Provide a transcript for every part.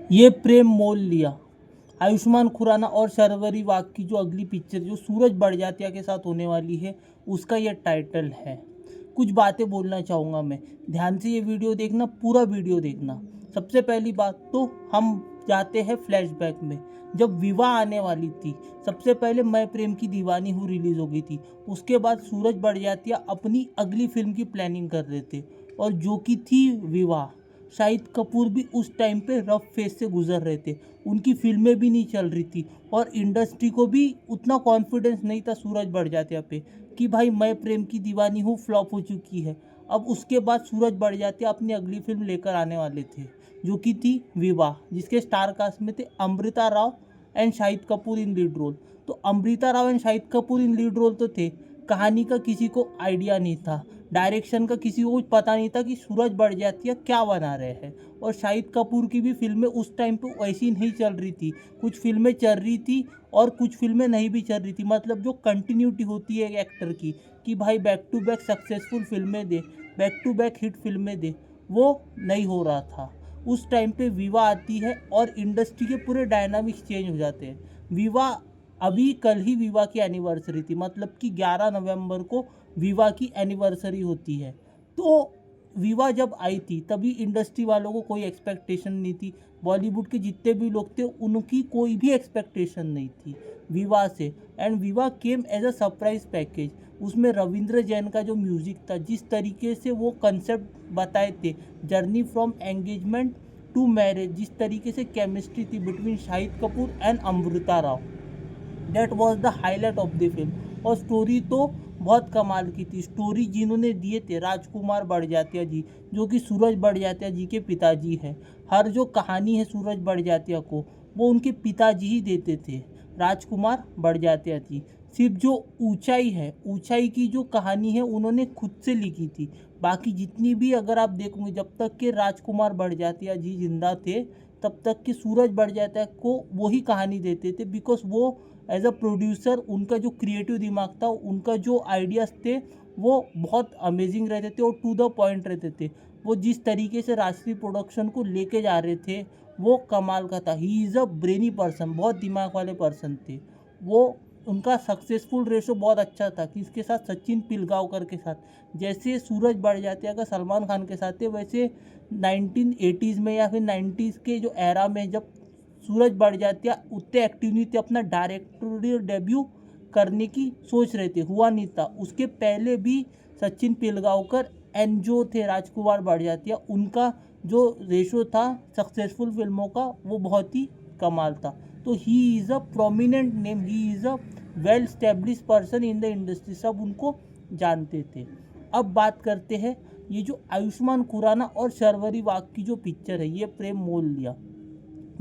ये प्रेम मोल लिया। आयुष्मान खुराना और शर्वरी वाघ की जो अगली पिक्चर जो सूरज बड़जात्या के साथ होने वाली है, उसका ये टाइटल है। कुछ बातें बोलना चाहूँगा मैं, ध्यान से ये वीडियो देखना, पूरा वीडियो देखना। सबसे पहली बात तो हम जाते हैं फ्लैशबैक में, जब विवाह आने वाली थी। सबसे पहले मैं प्रेम की दीवानी हूँ रिलीज़ हो गई थी। उसके बाद सूरज बड़जात्या अपनी अगली फिल्म की प्लानिंग कर रहे थे, और जो कि थी विवाह। शाहिद कपूर भी उस टाइम पे रफ फेज से गुजर रहे थे, उनकी फिल्में भी नहीं चल रही थी, और इंडस्ट्री को भी उतना कॉन्फिडेंस नहीं था सूरज बड़जात्या पे कि भाई मैं प्रेम की दीवानी हूँ फ्लॉप हो चुकी है। अब उसके बाद सूरज बड़जात्या अपनी अगली फिल्म लेकर आने वाले थे, जो कि थी विवाह, जिसके स्टार कास्ट में थे Amrita Rao and Shahid Kapoor in lead role. तो Amrita Rao and Shahid Kapoor in lead role तो थे, कहानी का किसी को आइडिया नहीं था, डायरेक्शन का किसी को कुछ पता नहीं था कि सूरज बड़जात्या क्या बना रहे हैं। और शाहिद कपूर की भी फिल्में उस टाइम पे वैसी नहीं चल रही थी, कुछ फिल्में चल रही थी और कुछ फिल्में नहीं भी चल रही थी। मतलब जो कंटिन्यूटी होती है एक एक्टर की, कि भाई बैक टू बैक सक्सेसफुल फिल्में दे, बैक टू बैक हिट फिल्में दे, वो नहीं हो रहा था। उस टाइम पे विवाह आती है और इंडस्ट्री के पूरे डायनामिक्स चेंज हो जाते हैं। विवाह, अभी कल ही विवाह की एनिवर्सरी थी, मतलब कि 11 नवंबर को विवाह की एनिवर्सरी होती है। तो विवाह जब आई थी तभी इंडस्ट्री वालों को कोई एक्सपेक्टेशन नहीं थी, बॉलीवुड के जितने भी लोग थे उनकी कोई भी एक्सपेक्टेशन नहीं थी विवाह से। And Vivah came as a surprise package. उसमें रविंद्र जैन का जो म्यूज़िक था, जिस तरीके से वो कंसेप्ट बताए थे, journey from engagement to marriage, जिस तरीके से केमिस्ट्री थी between Shahid Kapoor and Amrita Rao, that was the highlight of the film. और स्टोरी तो बहुत कमाल की थी। स्टोरी जिन्होंने दिए थे राजकुमार बड़जात्या जी, जो कि सूरज बड़जात्या जी के पिताजी हैं। हर जो कहानी है सूरज बड़जात्या को, वो उनके पिताजी ही देते थे, राजकुमार बड़जात्या जी। सिर्फ जो ऊंचाई है, ऊंचाई की जो कहानी है उन्होंने खुद से लिखी थी। बाकी जितनी भी अगर आप देखोगे, जब तक के राजकुमार बड़जात्या जी जिंदा थे तब तक के सूरज बड़जात्या को वही कहानी देते थे, बिकॉज वो एज अ प्रोड्यूसर उनका जो क्रिएटिव दिमाग था, उनका जो आइडियाज़ थे, वो बहुत अमेजिंग रहते थे और टू द पॉइंट रहते थे। वो जिस तरीके से राजश्री प्रोडक्शन को लेके जा रहे थे, वो कमाल का था। He is a brainy person, बहुत दिमाग वाले पर्सन थे वो। उनका सक्सेसफुल रेशो बहुत अच्छा था, कि इसके साथ सचिन पिलगांवकर के साथ, जैसे सूरज बड़जात्या का सलमान खान के साथ थे, वैसे 1980s में या फिर 90s के जो एरा में, जब सूरज बड़जात्या उतने एक्टिव नहीं थे, अपना डायरेक्टोरियल डेब्यू करने की सोच रहे थे, हुआ नहीं था। उसके पहले भी सचिन पिलगांवकर एंड जो थे राजकुमार बड़जात्या, उनका जो रेशो था सक्सेसफुल फिल्मों का, वो बहुत ही कमाल था। तो he is a prominent name, he is a well establish person in the industry, सब उनको जानते थे। अब बात करते हैं ये जो आयुष्मान खुराना और शर्वरी वाघ की जो पिक्चर है, ये प्रेम मोल लिया।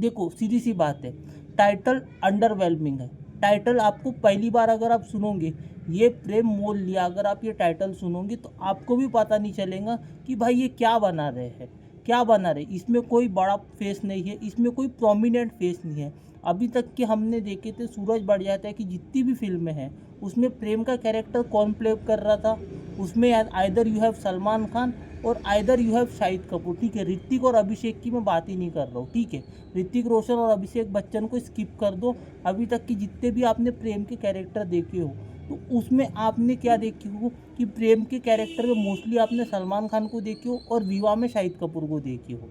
देखो सीधी सी बात है, टाइटल अंडरवेलमिंग है। टाइटल आपको पहली बार अगर आप सुनोगे, ये प्रेम मोल लिया, अगर आप ये टाइटल सुनोगे तो आपको भी पता नहीं चलेगा कि भाई ये क्या बना रहे हैं, क्या बना रहे। इसमें कोई बड़ा फेस नहीं है, इसमें कोई प्रोमिनेंट फेस नहीं है। अभी तक के हमने देखे थे सूरज बड़जात्या की जितनी भी फिल्में हैं, उसमें प्रेम का कैरेक्टर कौन प्ले कर रहा था? उसमें either you have Salman Khan और either you have Shahid Kapoor. ठीक है, ऋतिक और अभिषेक की मैं बात ही नहीं कर रहा हूँ, ठीक है, ऋतिक रोशन और अभिषेक बच्चन को स्किप कर दो। अभी तक की जितने भी आपने प्रेम के कैरेक्टर देखे हो, तो उसमें आपने क्या देखे हो कि प्रेम के कैरेक्टर में मोस्टली आपने सलमान खान को देखे हो और विवाह में शाहिद कपूर को देखे हो।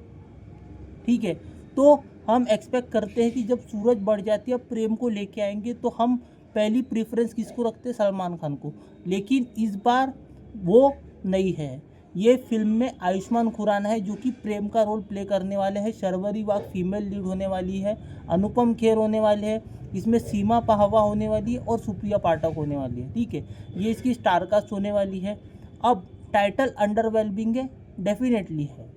ठीक है, तो हम एक्सपेक्ट करते हैं कि जब सूरज बड़जात्या प्रेम को लेके आएंगे तो हम पहली प्रेफरेंस किसको रखते हैं? सलमान खान को। लेकिन इस बार वो नहीं है। ये फिल्म में आयुष्मान खुराना है जो कि प्रेम का रोल प्ले करने वाले हैं, शर्वरी वाघ फीमेल लीड होने वाली है, अनुपम खेर होने वाले हैं, इसमें सीमा पाहवा होने वाली है और सुप्रिया पाठक होने वाली है। ठीक है, ये इसकी स्टारकास्ट होने वाली है। अब टाइटल अंडरवेलमिंग है, डेफिनेटली है।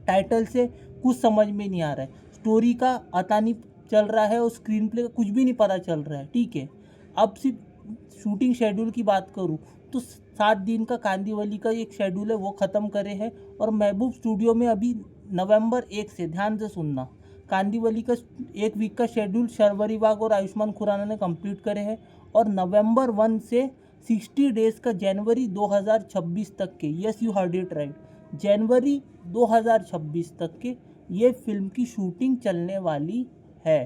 टाइटल से कुछ समझ में नहीं आ रहा है, स्टोरी का पता नहीं चल रहा है और स्क्रीन प्ले का कुछ भी नहीं पता चल रहा है। ठीक है, अब सिर्फ शूटिंग शेड्यूल की बात करूँ तो 7 दिन का कांदीवली का एक शेड्यूल है, वो ख़त्म करे है। और महबूब स्टूडियो में अभी नवंबर 1 से, ध्यान से सुनना, कांदीवली का 1 वीक का शेड्यूल शर्वरी वाघ और आयुष्मान खुराना ने कंप्लीट करे हैं। और नवंबर 1 से 60 डेज़ का जनवरी 2026 तक के, yes you heard it right, जनवरी 2026 तक के ये फिल्म की शूटिंग चलने वाली है।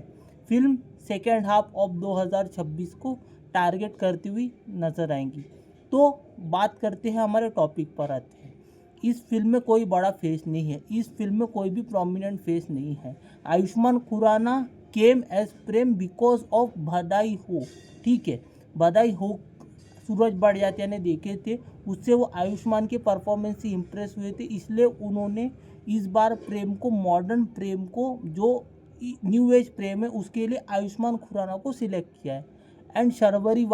फिल्म सेकेंड हाफ ऑफ 2026 को टारगेट करती हुई नजर आएंगी। तो बात करते हैं, हमारे टॉपिक पर आते हैं। इस फिल्म में कोई बड़ा फेस नहीं है, इस फिल्म में कोई भी प्रोमिनेंट फेस नहीं है। Ayushmann Khurrana came as Prem because of Badhaai Ho, ठीक है, बधाई हो सूरज बड़जात्या ने देखे थे, उससे वो आयुष्मान के परफॉर्मेंस से इम्प्रेस हुए थे, इसलिए उन्होंने इस बार प्रेम को, मॉडर्न प्रेम को, जो न्यू एज प्रेम है, उसके लिए आयुष्मान खुराना को सिलेक्ट किया है। एंड शर्वरी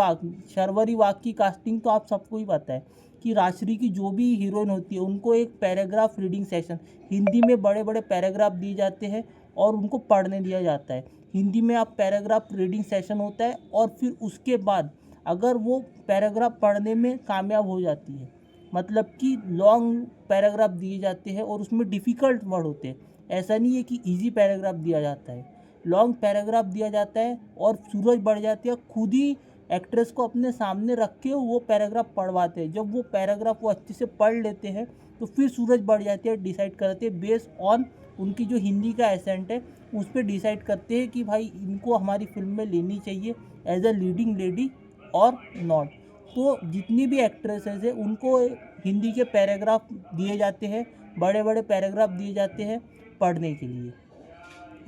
वाग की कास्टिंग तो आप सबको ही पता है कि राजश्री की जो भी हीरोइन होती है उनको एक पैराग्राफ रीडिंग सेशन, हिंदी में बड़े बड़े पैराग्राफ दिए जाते हैं और उनको पढ़ने दिया जाता है। हिंदी में आप पैराग्राफ रीडिंग सेशन होता है और फिर उसके बाद अगर वो पैराग्राफ पढ़ने में कामयाब हो जाती है, मतलब कि लॉन्ग पैराग्राफ दिए जाते हैं और उसमें डिफ़िकल्ट वर्ड होते हैं, ऐसा नहीं है कि इजी पैराग्राफ दिया जाता है, लॉन्ग पैराग्राफ दिया जाता है और सूरज बड़जात्या खुद ही एक्ट्रेस को अपने सामने रख के वो पैराग्राफ पढ़वाते हैं। जब वो पैराग्राफ वो अच्छे से पढ़ लेते हैं तो फिर सूरज बड़जात्या डिसाइड करते हैं बेस्ड ऑन उनकी जो हिंदी का एसेंट है उस पर डिसाइड करते हैं कि भाई इनको हमारी फिल्म में लेनी चाहिए एज अ लीडिंग लेडी और नॉट। तो जितनी भी एक्ट्रेसेस है उनको हिंदी के पैराग्राफ दिए जाते हैं, बड़े बड़े पैराग्राफ दिए जाते हैं पढ़ने के लिए।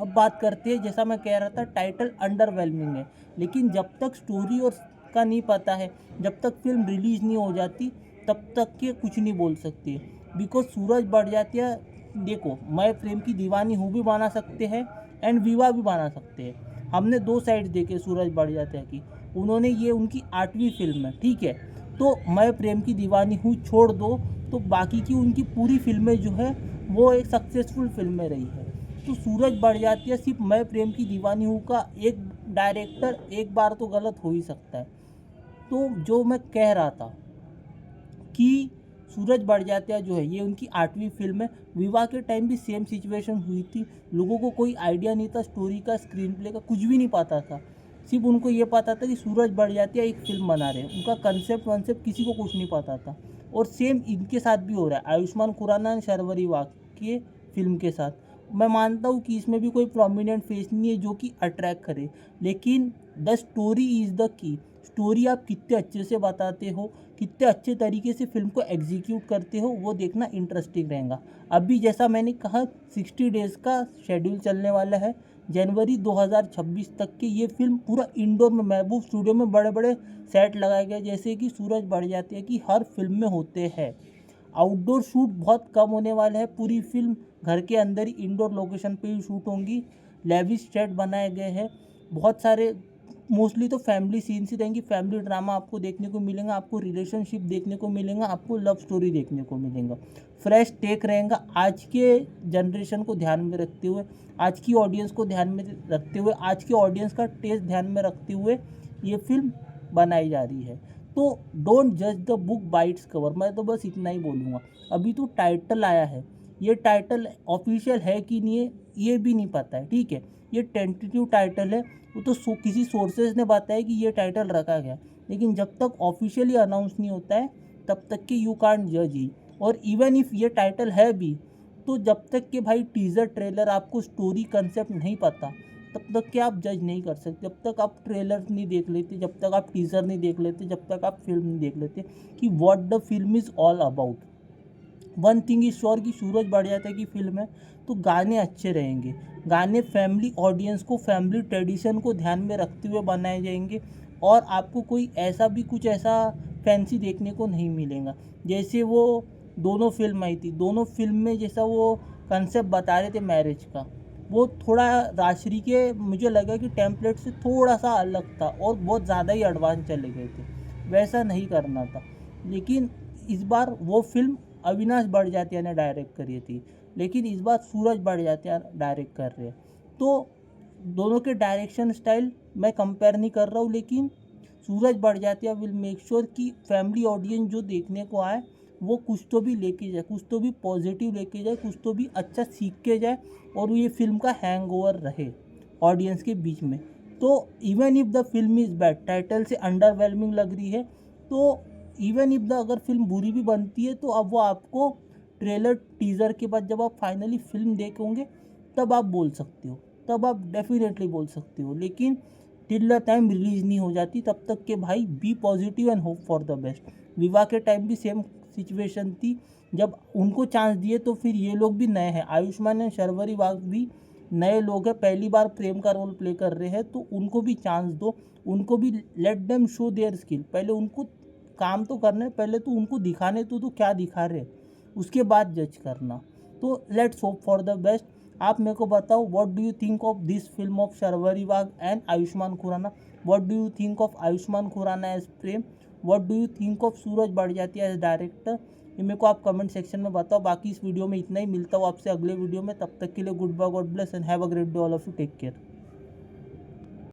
अब बात करते हैं, जैसा मैं कह रहा था, टाइटल अंडरवेलमिंग है, लेकिन जब तक स्टोरी और का नहीं पता है, जब तक फिल्म रिलीज़ नहीं हो जाती तब तक के कुछ नहीं बोल सकते। बिकॉज सूरज बड़जात्या, देखो, मैं प्रेम की दीवानी हूँ भी बना सकते हैं एंड विवाह भी बना सकते हैं। हमने दो साइड देखे सूरज बड़जात्या की, उन्होंने, ये उनकी 8वीं फिल्म है, ठीक है, तो मैं प्रेम की दीवानी हूँ छोड़ दो तो बाकी की उनकी पूरी फिल्में जो है वो एक सक्सेसफुल फिल्में रही है। तो सूरज बड़जात्या सिर्फ मैं प्रेम की दीवानी हूँ का एक डायरेक्टर एक बार तो गलत हो ही सकता है। तो जो मैं कह रहा था कि सूरज बड़जात्या जो है ये उनकी 8वीं फिल्म है। विवाह के टाइम भी सेम सिचुएशन हुई थी, लोगों को कोई आइडिया नहीं था स्टोरी का, स्क्रीन प्ले का, कुछ भी नहीं पता था। सिर्फ उनको ये पता था कि सूरज बड़जात्या एक फिल्म बना रहे हैं, उनका कंसेप्ट किसी को कुछ नहीं पता था। और सेम इनके साथ भी हो रहा है, आयुष्मान खुराना एंड शर्वरी वाग के फिल्म के साथ। मैं मानता हूँ कि इसमें भी कोई प्रोमिनेंट फेस नहीं है जो कि अट्रैक्ट करे, लेकिन the story is the key. Story आप कितने अच्छे से बताते हो, कितने अच्छे तरीके से फिल्म को एग्जीक्यूट करते हो, वो देखना इंटरेस्टिंग रहेगा। अभी जैसा मैंने कहा 60 डेज़ का शेड्यूल चलने वाला है, जनवरी 2026 तक के। ये फिल्म पूरा इंडोर में महबूब स्टूडियो में बड़े बड़े सेट लगाए गए, जैसे कि सूरज बड़जात्या की हर फिल्म में होते हैं। आउटडोर शूट बहुत कम होने वाला है, पूरी फिल्म घर के अंदर ही इंडोर लोकेशन पे ही शूट होंगी। लेविश सेट बनाए गए हैं, बहुत सारे, मोस्टली तो फैमिली सीन्स ही रहेंगी, फैमिली ड्रामा आपको देखने को मिलेगा, आपको रिलेशनशिप देखने को मिलेगा, आपको लव स्टोरी देखने को मिलेगा। फ्रेश टेक रहेगा, आज के जनरेशन को ध्यान में रखते हुए, आज की ऑडियंस को ध्यान में रखते हुए, आज की ऑडियंस का टेस्ट ध्यान में रखते हुए ये फिल्म बनाई जा रही है। तो डोंट जज the book by its cover, मैं तो बस इतना ही बोलूँगा। अभी तो टाइटल आया है, ये टाइटल ऑफिशियल है कि नहीं है ये भी नहीं पता है, ठीक है, ये टेंटेटिव टाइटल है, वो तो किसी सोर्सेज ने बताया कि ये टाइटल रखा गया, लेकिन जब तक ऑफिशियली अनाउंस नहीं होता है तब तक कि यू कांट जज ही। और इवन इफ़ ये टाइटल है भी, तो जब तक कि भाई टीज़र ट्रेलर आपको स्टोरी कंसेप्ट नहीं पता तब तक कि आप जज नहीं कर सकते। जब तक आप ट्रेलर नहीं देख लेते, जब तक आप टीज़र नहीं देख लेते, जब तक आप फिल्म नहीं देख लेते कि what the film is all about. One thing is sure कि सूरज बड़जात्या की फिल्म है तो गाने अच्छे रहेंगे, गाने फैमिली ऑडियंस को, फैमिली ट्रेडिशन को ध्यान में रखते हुए बनाए जाएंगे और आपको कोई ऐसा भी कुछ ऐसा फैंसी देखने को नहीं मिलेगा। जैसे वो दोनों फिल्म आई थी, दोनों फिल्म में जैसा वो कंसेप्ट बता रहे थे मैरिज का, वो थोड़ा राजश्री के, मुझे लगा कि टेम्पलेट से थोड़ा सा अलग था और बहुत ज़्यादा ही एडवांस चले गए थे, वैसा नहीं करना था। लेकिन इस बार वो फिल्म अविनाश बड़जात्या ने डायरेक्ट करी थी, लेकिन इस बार सूरज बड़जात्या डायरेक्ट कर रहे हैं। तो दोनों के डायरेक्शन स्टाइल मैं कंपेयर नहीं कर रहा हूँ, लेकिन सूरज बड़जात्या विल मेक श्योर कि फैमिली ऑडियंस जो देखने को आए वो कुछ तो भी लेके जाए, कुछ तो भी पॉजिटिव लेके जाए, कुछ तो भी अच्छा सीख के जाए और ये फिल्म का हैंगओवर रहे ऑडियंस के बीच में। तो even if the film is bad, title से अंडरवेलमिंग लग रही है, तो इवन इफ़ द अगर फिल्म बुरी भी बनती है तो अब वो आपको ट्रेलर टीज़र के बाद जब आप फाइनली फिल्म देखोगे तब आप बोल सकते हो, तब आप डेफिनेटली बोल सकते हो। लेकिन टिल द टाइम रिलीज नहीं हो जाती तब तक के भाई be positive and hope for the best. Vivah के टाइम भी सेम सिचुएशन थी, जब उनको चांस दिए तो फिर ये लोग भी नए हैं, आयुष्मान एंड शर्वरी वाघ भी नए लोग हैं, पहली बार प्रेम का रोल प्ले कर रहे हैं, तो उनको भी चांस दो, उनको भी let them show their skill. पहले उनको काम तो करना है, पहले तो उनको दिखाने तो क्या दिखा रहे, उसके बाद जज करना। तो let's hope for the best. आप मेरे को बताओ, what do you think of this film of Sharvari Wagh and Ayushmann Khurrana? What do you think of Ayushmann Khurrana as Prem? What do you think of Sooraj Barjatya as director? ये मेरे को आप कमेंट सेक्शन में बताओ। बाकी इस वीडियो में इतना ही, मिलता हूँ आपसे अगले वीडियो में, तब तक के लिए good bye, God bless and have a great day all of you, take care.